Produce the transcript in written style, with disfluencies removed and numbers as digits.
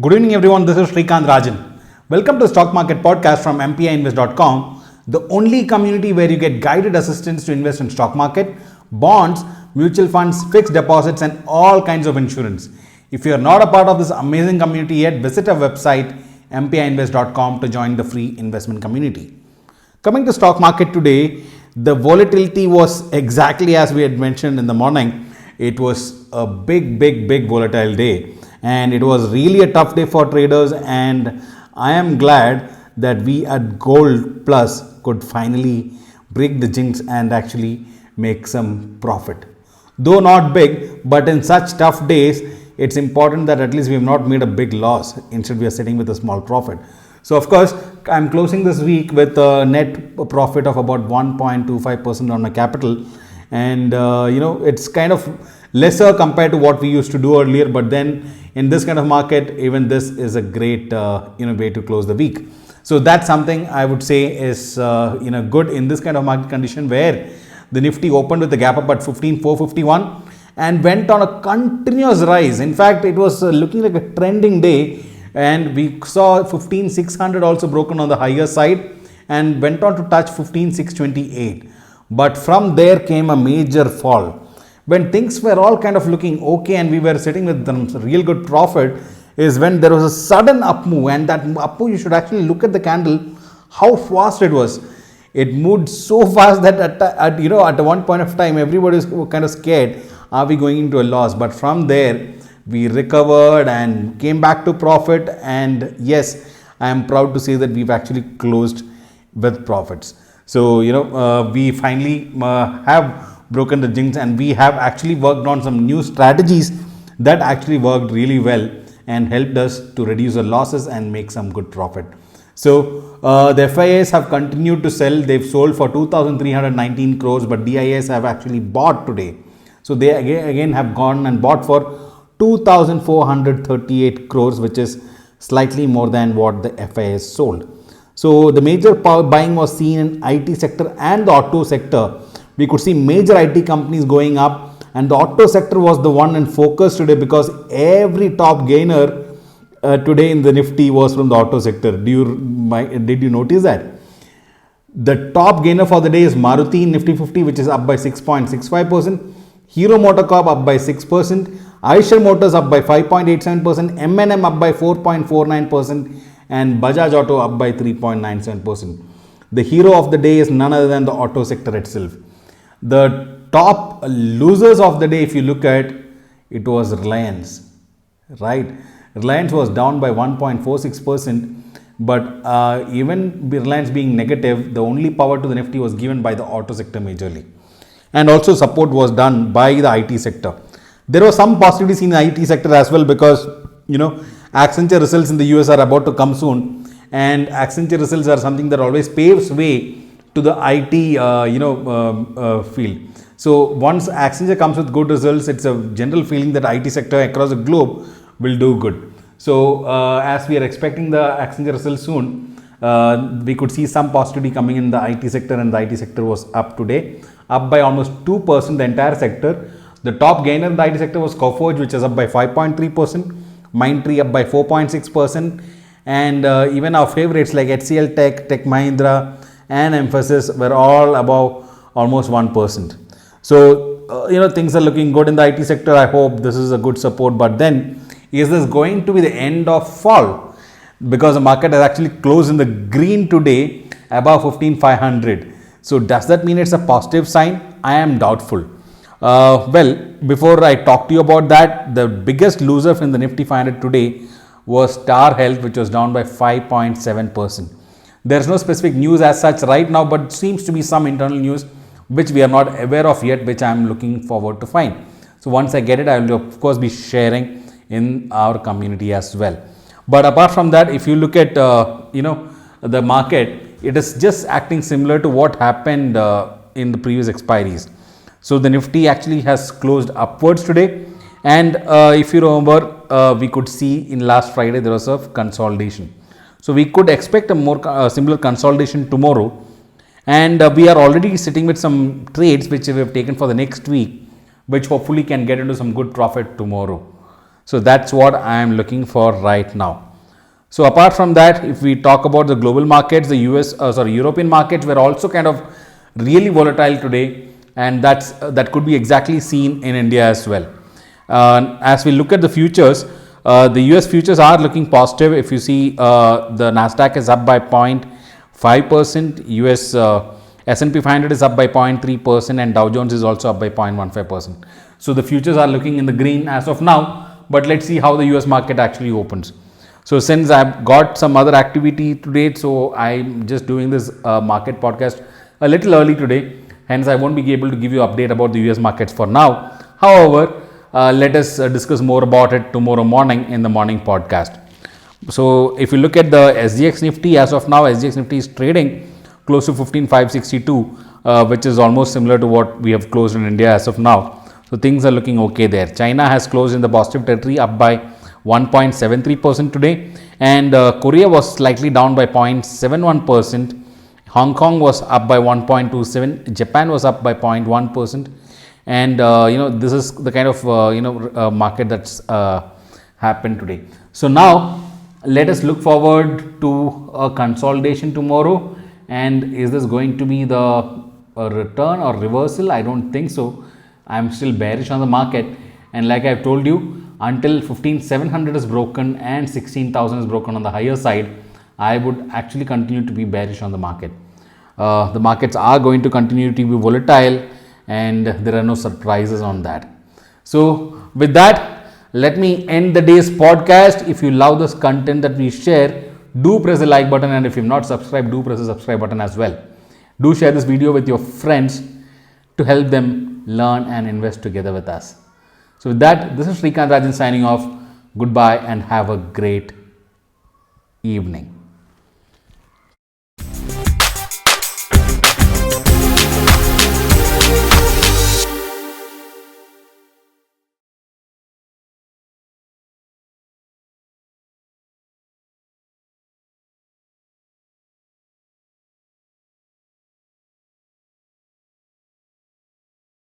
Good evening, everyone. This is Srikant Rajan. Welcome to Stock Market Podcast from mpiinvest.com, the only community where you get guided assistance to invest in stock market, bonds, mutual funds, fixed deposits, and all kinds of insurance. If you are not a part of this amazing community yet, visit our website mpiinvest.com to join the free investment community. Coming to stock market today, the volatility was exactly as we had mentioned in the morning. It was a big volatile day, and it was really a tough day for traders, and I am glad that we at Gold Plus could finally break the jinx and actually make some profit. Though not big, but in such tough days, it's important that at least we have not made a big loss. Instead, we are sitting with a small profit. So, of course, I'm closing this week with a net profit of about 1.25% on my capital, and it's kind of lesser compared to what we used to do earlier. But then, in this kind of market, even this is a great way to close the week. So that's something I would say is good in this kind of market condition, where the Nifty opened with a gap up at 15,451 and went on a continuous rise. In fact, it was looking like a trending day, and we saw 15,600 also broken on the higher side and went on to touch 15,628. But from there came a major fall. When things were all kind of looking okay and we were sitting with some real good profit, is when there was a sudden up move, and that up move, you should actually look at the candle, how fast it was. It moved so fast that at one point of time, everybody was kind of scared, are we going into a loss? But from there, we recovered and came back to profit, and yes, I am proud to say that we've actually closed with profits. So, we finally have broken the jinx, and we have actually worked on some new strategies that actually worked really well and helped us to reduce the losses and make some good profit. So the FIAs have continued to sell. They've sold for 2,319 crores, but DIAs have actually bought today. So they again have gone and bought for 2,438 crores, which is slightly more than what the FIAs sold. So the major buying was seen in IT sector and the auto sector. We could see major IT companies going up, and the auto sector was the one in focus today, because every top gainer today in the Nifty was from the auto sector. Did you notice that? The top gainer for the day is Maruti Nifty 50, which is up by 6.65%, Hero MotoCorp up by 6%, Eicher Motors up by 5.87%, M&M up by 4.49%, and Bajaj Auto up by 3.97%. The hero of the day is none other than the auto sector itself. The top losers of the day, if you look at, it was Reliance, right? Reliance was down by 1.46%, but even Reliance being negative, the only power to the Nifty was given by the auto sector majorly. And also support was done by the IT sector. There was some positivity seen in the IT sector as well, because, Accenture results in the US are about to come soon, and Accenture results are something that always paves way to the IT field. So once Accenture comes with good results, it's a general feeling that IT sector across the globe will do good. So as we are expecting the Accenture results soon, we could see some positivity coming in the IT sector, and the IT sector was up today, up by almost 2%, the entire sector. The top gainer in the IT sector was Coforge, which is up by 5.3%, Mindtree up by 4.6%, and even our favorites like HCL Tech, Tech Mahindra, and Emphasis were all above almost 1%. So, things are looking good in the IT sector. I hope this is a good support. But then, is this going to be the end of fall? Because the market has actually closed in the green today, above 15,500. So, does that mean it's a positive sign? I am doubtful. Well, before I talk to you about that, the biggest loser from the Nifty 500 today was Star Health, which was down by 5.7%. There's no specific news as such right now, but seems to be some internal news which we are not aware of yet, which I am looking forward to find. So once I get it, I will of course be sharing in our community as well. But apart from that, if you look at the market, it is just acting similar to what happened in the previous expiries. So the Nifty actually has closed upwards today, and if you remember, we could see in last Friday there was a consolidation. So we could expect a more similar consolidation tomorrow, and we are already sitting with some trades which we have taken for the next week, which hopefully can get into some good profit tomorrow. So that's what I am looking for right now. So apart from that, if we talk about the global markets, the European markets were also kind of really volatile today, and that could be exactly seen in India as well. As we look at the futures, the US futures are looking positive. If you see, the Nasdaq is up by 0.5%, US S&P 500 is up by 0.3%, and Dow Jones is also up by 0.15%. So the futures are looking in the green as of now, but let's see how the US market actually opens. So since I've got some other activity today, so I'm just doing this market podcast a little early today. Hence, I won't be able to give you update about the US markets for now. However, let us discuss more about it tomorrow morning in the morning podcast. So if you look at the SGX Nifty, as of now, SGX Nifty is trading close to 15,562, which is almost similar to what we have closed in India as of now. So things are looking okay there. China has closed in the positive territory, up by 1.73% today, and Korea was slightly down by 0.71%. Hong Kong was up by 1.27%. Japan was up by 0.1%, and this is the kind of market that's happened today. So now let us look forward to a consolidation tomorrow. And is this going to be the return or reversal? I don't think so. I'm still bearish on the market, and like I've told you, until 15,700 is broken and 16,000 is broken on the higher side, I would actually continue to be bearish on the market. The markets are going to continue to be volatile, and there are no surprises on that. So with that, let me end the day's podcast. If you love this content that we share, do press the like button, and if you've not subscribed, do press the subscribe button as well. Do share this video with your friends to help them learn and invest together with us. So with that, this is Srikant Rajan signing off. Goodbye and have a great evening.